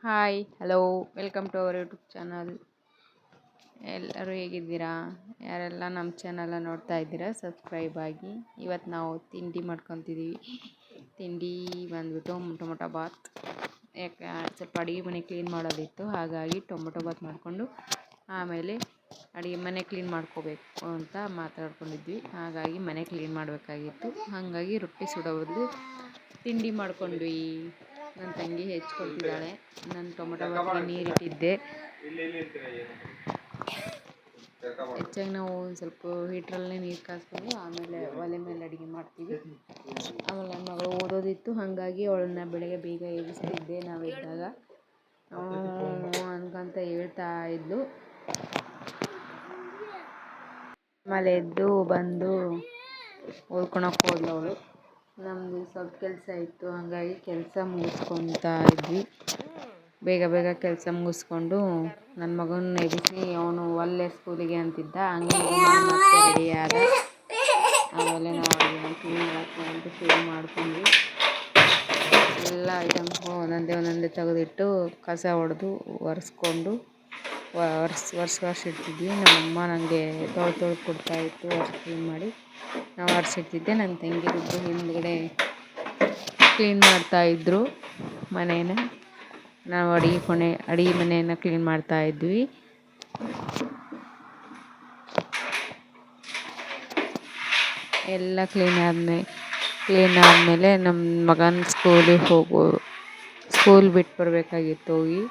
Hi hello welcome to our YouTube channel. ಎಲ್ಲರೂ ಹೇಗಿದ್ದೀರಾ? ಯಾರೆಲ್ಲ ನಮ್ಮ ಚಾನಲ್ನ ನೋಡ್ತಾ ಇದ್ದೀರಾ ಸಬ್ಸ್ಕ್ರೈಬ್ ಆಗಿ. ಇವತ್ತು ನಾವು ತಿಂಡಿ ಮಾಡ್ಕೊತಿದ್ದೀವಿ. ತಿಂಡಿ ಬಂದ್ಬಿಟ್ಟು ಟೊಮೊಟೊ ಬಾತ್. ಯಾಕೆ ಸ್ವಲ್ಪ ಅಡುಗೆ ಮನೆ ಕ್ಲೀನ್ ಮಾಡೋದಿತ್ತು, ಹಾಗಾಗಿ ಟೊಮೊಟೊ ಬಾತ್ ಮಾಡಿಕೊಂಡು ಆಮೇಲೆ ಅಡುಗೆ ಮನೆ ಕ್ಲೀನ್ ಮಾಡ್ಕೋಬೇಕು ಅಂತ ಮಾತಾಡ್ಕೊಂಡಿದ್ವಿ. ಹಾಗಾಗಿ ಮನೆ ಕ್ಲೀನ್ ಮಾಡಬೇಕಾಗಿತ್ತು, ಹಾಗಾಗಿ ರೊಟ್ಟಿ ಸುಡೋ ಬದಲು ತಿಂಡಿ ಮಾಡ್ಕೊಂಡ್ವಿ. ನನ್ನ ತಂಗಿ ಹೆಚ್ಕೊಳ್ತಿದ್ದಾಳೆ. ನಾನು ಟೊಮೊಟೊ ಬಾತಿಗೆ ನೀರಿಟ್ಟಿದ್ದೆ. ಹೆಚ್ಚಾಗಿ ನಾವು ಒಂದು ಸ್ವಲ್ಪ ಹೀಟ್ರಲ್ಲೇ ನೀರು ಕಾಯಿಸ್ಕೊಂಡು ಆಮೇಲೆ ಒಲೆ ಮೇಲೆ ಅಡುಗೆ ಮಾಡ್ತೀವಿ. ಆಮೇಲೆ ನನ್ನ ಮಗಳು ಓದೋದಿತ್ತು, ಹಾಗಾಗಿ ಅವಳನ್ನ ಬೆಳಗ್ಗೆ ಬೇಗ ಎಬ್ಬಿಸ್ತಿದ್ದೆ. ನಾವಿದ್ದಾಗ ಅನ್ಕೊಂತ ಹೇಳ್ತಾ ಇದ್ಲು. ಆಮೇಲೆ ಎದ್ದು ಬಂದು ಓದ್ಕೊಳಕ್ಕೆ ಹೋದ್ಲು ಅವಳು. ನಮ್ಮದು ಸ್ವಲ್ಪ ಕೆಲಸ ಇತ್ತು, ಹಾಗಾಗಿ ಕೆಲಸ ಮುಗಿಸ್ಕೊತಾ ಇದ್ವಿ. ಬೇಗ ಬೇಗ ಕೆಲಸ ಮುಗಿಸ್ಕೊಂಡು ನನ್ನ ಮಗನ ಎಬ್ಬಿಸಿ ಅವನು ಒಲ್ಲೆ ಸ್ಕೂಲಿಗೆ ಅಂತಿದ್ದ. ಹಂಗೆ ಮತ್ತೆ ರೆಡಿ ಆದ. ಆಮೇಲೆ ನಾವು ಅಡುಗೆ ಕ್ಲೀನ್ ಮಾಡೋಕ್ಕೆ ಅಂತ ಶುರು ಮಾಡ್ಕೊಂಡ್ವಿ. ಎಲ್ಲ ಐಟಮ್ಸ್ ಒಂದೊಂದೇ ತೆಗೆದಿಟ್ಟು ಕಸ ಹೊಡೆದು ಒರೆಸ್ಕೊಂಡು ಒರೆಸಿಡ್ತಿದ್ವಿ. ನಮ್ಮಮ್ಮ ನನಗೆ ತೊಳೆದು ಕೊಡ್ತಾಯಿತ್ತು, ಕ್ಲೀನ್ ಮಾಡಿ ನಾವು ಒರೆಸಿಡ್ತಿದ್ದೆ. ನನ್ನ ತಂಗಿರಿಬ್ಬರು ಹಿಂದ್ಗಡೆ ಕ್ಲೀನ್ ಮಾಡ್ತಾಯಿದ್ರು ಮನೇನ. ನಾವು ಅಡುಗೆ ಮನೆಯನ್ನು ಕ್ಲೀನ್ ಮಾಡ್ತಾಯಿದ್ವಿ. ಎಲ್ಲ ಕ್ಲೀನ್ ಆದಮೇಲೆ ನಮ್ಮ ಮಗನ ಸ್ಕೂಲ್ ಬಿಟ್ಟು ಬರಬೇಕಾಗಿತ್ತು. ಹೋಗಿ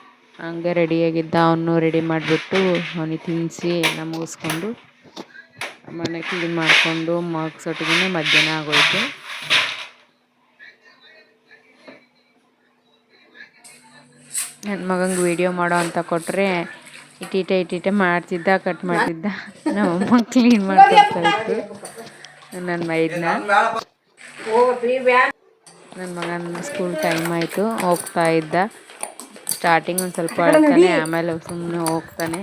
ಹಂಗೆ ರೆಡಿಯಾಗಿದ್ದ. ಅವನು ರೆಡಿ ಮಾಡಿಬಿಟ್ಟು ಅವನಿಗೆ ತಿನ್ನಿಸಿ ಎಲ್ಲ ಮುಗಿಸ್ಕೊಂಡು ಮನೆ ಕ್ಲೀನ್ ಮಾಡಿಕೊಂಡು ಮಗ್ಸೊಟ್ಟಿಗೆ ಮಧ್ಯಾಹ್ನ ಆಗೋಯ್ತು. ನನ್ನ ಮಗಂಗೆ ವೀಡಿಯೋ ಮಾಡೋ ಅಂತ ಕೊಟ್ಟರೆ ಇಟೀಟೆ ಮಾಡ್ತಿದ್ದ, ಕಟ್ ಮಾಡ್ತಿದ್ದ. ನಮ್ಮಮ್ಮ ಕ್ಲೀನ್ ಮಾಡ್ಕೊಡ್ತಾಯಿತ್ತು ನನ್ನ ಮೈದನ್ನ. ನನ್ನ ಮಗನ ಸ್ಕೂಲ್ ಟೈಮ್ ಆಯಿತು, ಹೋಗ್ತಾ ಇದ್ದ. ಸ್ಟಾರ್ಟಿಂಗ್ ಒಂದು ಸ್ವಲ್ಪ ಅಳ್ತಾನೆ, ಆಮೇಲೆ ಸುಮ್ಮನೆ ಹೋಗ್ತಾನೆ.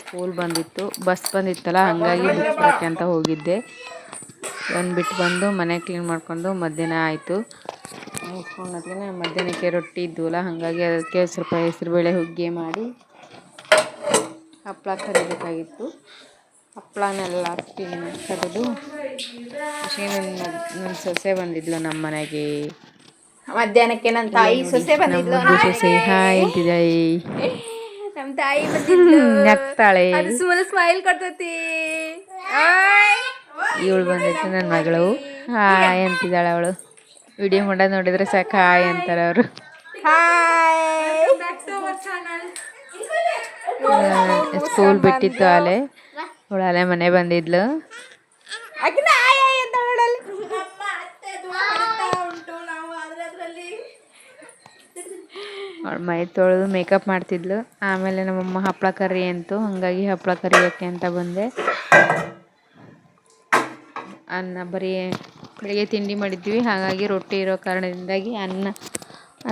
ಸ್ಕೂಲ್ ಬಸ್ ಬಂದಿತ್ತಲ್ಲ, ಹಾಗಾಗಿ ಬುಕ್ಸ್ ಬರೋಕ್ಕೆ ಅಂತ ಹೋಗಿದ್ದೆ. ಬಂದುಬಿಟ್ಟು ಬಂದು ಮನೆ ಕ್ಲೀನ್ ಮಾಡಿಕೊಂಡು ಮಧ್ಯಾಹ್ನ ಆಯಿತು. ಮುಗಿಸ್ಕೊಂಡೋದ್ಮೇಲೆ ಮಧ್ಯಾಹ್ನಕ್ಕೆ ರೊಟ್ಟಿ ಇದ್ವಲ್ಲ, ಹಾಗಾಗಿ ಅದಕ್ಕೆ ಸ್ವಲ್ಪ ಹೆಸರುಬೇಳೆ ಹುಗ್ಗಿ ಮಾಡಿ ಹಪ್ಪಳ ಕರಿಬೇಕಾಗಿತ್ತು. ಹಪ್ಪಳನೆಲ್ಲ ಕರೆದು ನನ್ನ ಸೊಸೆ ಬಂದಿದ್ಲು ನಮ್ಮ ಮನೆಗೆ ಮಧ್ಯಾಹ್ನಕ್ಕೆ. ನನ್ನ ತಾಯಿ ಸೊಸೆ ಬಂದಿದ್ಲು. ಸೊಸೆ ಹಾಯ್ ಅಂತಿದ್ದಾಳೆ. ನಮ್ಮ ತಾಯಿ ಬಂದಿದ್ಲು, ನಗ್ತಾಳೆ. ಅದು ಸುಮ್ಮನೆ ಸ್ಮೈಲ್ ಕೊಡ್ತೈತಿ. ಇವಳು ಬಂದೈತೆ ನನ್ನ ಮಗಳು, ಹಾಯ್ ಅಂತಿದ್ದಾಳೆ. ಅವಳು ವಿಡಿಯೋ ಮಾಡೋದು ನೋಡಿದ್ರೆ ಸಾಕು ಹಾಯ್ ಅಂತಾರೆ ಅವರು. ಸ್ಕೂಲ್ ಬಿಟ್ಟಿತ್ತು ಅಲೆ, ಅವಳು ಅಲೆ ಮನೆ ಬಂದಿದ್ಲು. ಅವಳು ಮೈ ತೊಳೆದು ಮೇಕಪ್ ಮಾಡ್ತಿದ್ಲು. ಆಮೇಲೆ ನಮ್ಮಮ್ಮ ಹಪ್ಪಳ ಕರಿ ಅಂತು, ಹಾಗಾಗಿ ಹಪ್ಪಳ ಕರಿಯೋಕ್ಕೆ ಅಂತ ಬಂದೆ. ಅನ್ನ ಬರೀ ಬೆಳಿಗ್ಗೆ ತಿಂಡಿ ಮಾಡಿದ್ವಿ, ಹಾಗಾಗಿ ರೊಟ್ಟಿ ಇರೋ ಕಾರಣದಿಂದಾಗಿ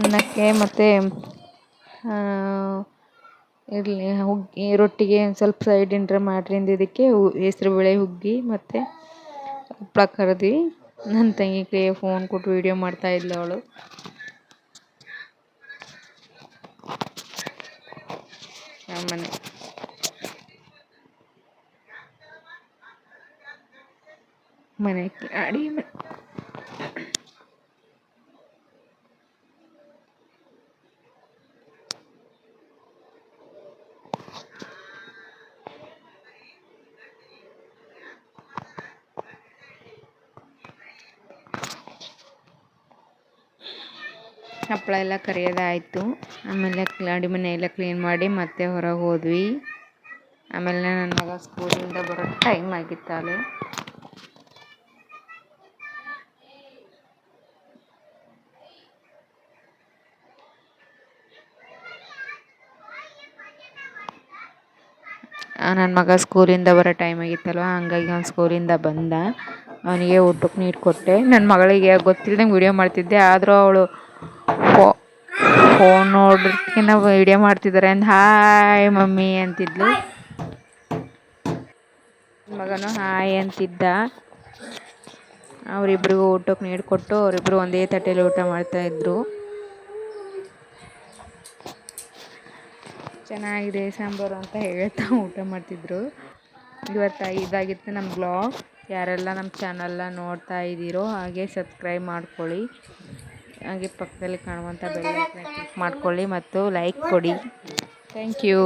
ಅನ್ನಕ್ಕೆ ಮತ್ತು ಹುಗ್ಗಿ ರೊಟ್ಟಿಗೆ ಒಂದು ಸ್ವಲ್ಪ ಸೈಡ್ ಇಂಟ್ರೆ ಮಾಡ್ರಿ ಅಂದಿದ್ದಕ್ಕೆ ಹೆಸ್ರುಬೇಳೆ ಹುಗ್ಗಿ ಮತ್ತು ಹಪ್ಪಳ ಕರೆದ್ವಿ. ನನ್ನ ತಂಗಿ ಕೈಗೆ ಫೋನ್ ಕೊಟ್ಟು ವೀಡಿಯೋ ಮಾಡ್ತಾಯಿದ್ಲು ಅವಳು. ಮನೆ ಅಡುಗೆ ಹಪ್ಪಳ ಎಲ್ಲ ಕರಿಯೋದಾಯಿತು. ಆಮೇಲೆ ಅಡುಗೆ ಮನೆ ಎಲ್ಲ ಕ್ಲೀನ್ ಮಾಡಿ ಮತ್ತೆ ಹೊರಗೆ ಹೋದ್ವಿ. ಆಮೇಲೆ ನನ್ನ ಮಗ ಸ್ಕೂಲಿಂದ ಬರೋ ಟೈಮ್ ಆಗಿತ್ತಲ್ಲ. ನನ್ನ ಮಗ ಸ್ಕೂಲಿಂದ ಬರೋ ಟೈಮ್ ಆಗಿತ್ತಲ್ವ, ಹಂಗಾಗಿ ಅವ್ನು ಸ್ಕೂಲಿಂದ ಬಂದ. ಅವನಿಗೆ ಊಟಕ್ಕೆ ನೀರು ಕೊಟ್ಟೆ. ನನ್ನ ಮಗಳಿಗೆ ಗೊತ್ತಿಲ್ಲದಂಗೆ ವೀಡಿಯೋ ಮಾಡ್ತಿದ್ದೆ, ಆದರೂ ಅವಳು ಫೋನ್ ನೋಡೋದಕ್ಕಿಂತ ವೀಡಿಯೋ ಮಾಡ್ತಿದ್ದಾರೆ ಅಂದು ಹಾಯ್ ಮಮ್ಮಿ ಅಂತಿದ್ಲು. ಮಗನು ಹಾಯ್ ಅಂತಿದ್ದ. ಅವರಿಬ್ರಿಗೂ ಊಟಕ್ಕೆ ನೀರು ಕೊಟ್ಟು ಅವರಿಬ್ಬರು ಒಂದೇ ತಟ್ಟೆಯಲ್ಲಿ ಊಟ ಮಾಡ್ತಾಯಿದ್ರು. ಚೆನ್ನಾಗಿದೆ ಸಾಂಬಾರು ಅಂತ ಹೇಳ್ತಾ ಊಟ ಮಾಡ್ತಿದ್ರು. ಇವತ್ತು ಇದಾಗಿತ್ತು ನಮ್ಮ ಬ್ಲಾಗ್. ಯಾರೆಲ್ಲ ನಮ್ಮ ಚಾನಲ್ನ ನೋಡ್ತಾ ಇದ್ದೀರೋ ಹಾಗೆ ಸಬ್ಸ್ಕ್ರೈಬ್ ಮಾಡ್ಕೊಳ್ಳಿ, ಹಾಗೆ ಪಕ್ಕದಲ್ಲಿ ಕಾಣುವಂಥ ಬೆಲ್ ಐಕಾನ್ ಕ್ಲಿಕ್ ಮಾಡ್ಕೊಳ್ಳಿ ಮತ್ತು ಲೈಕ್ ಕೊಡಿ. Thank you.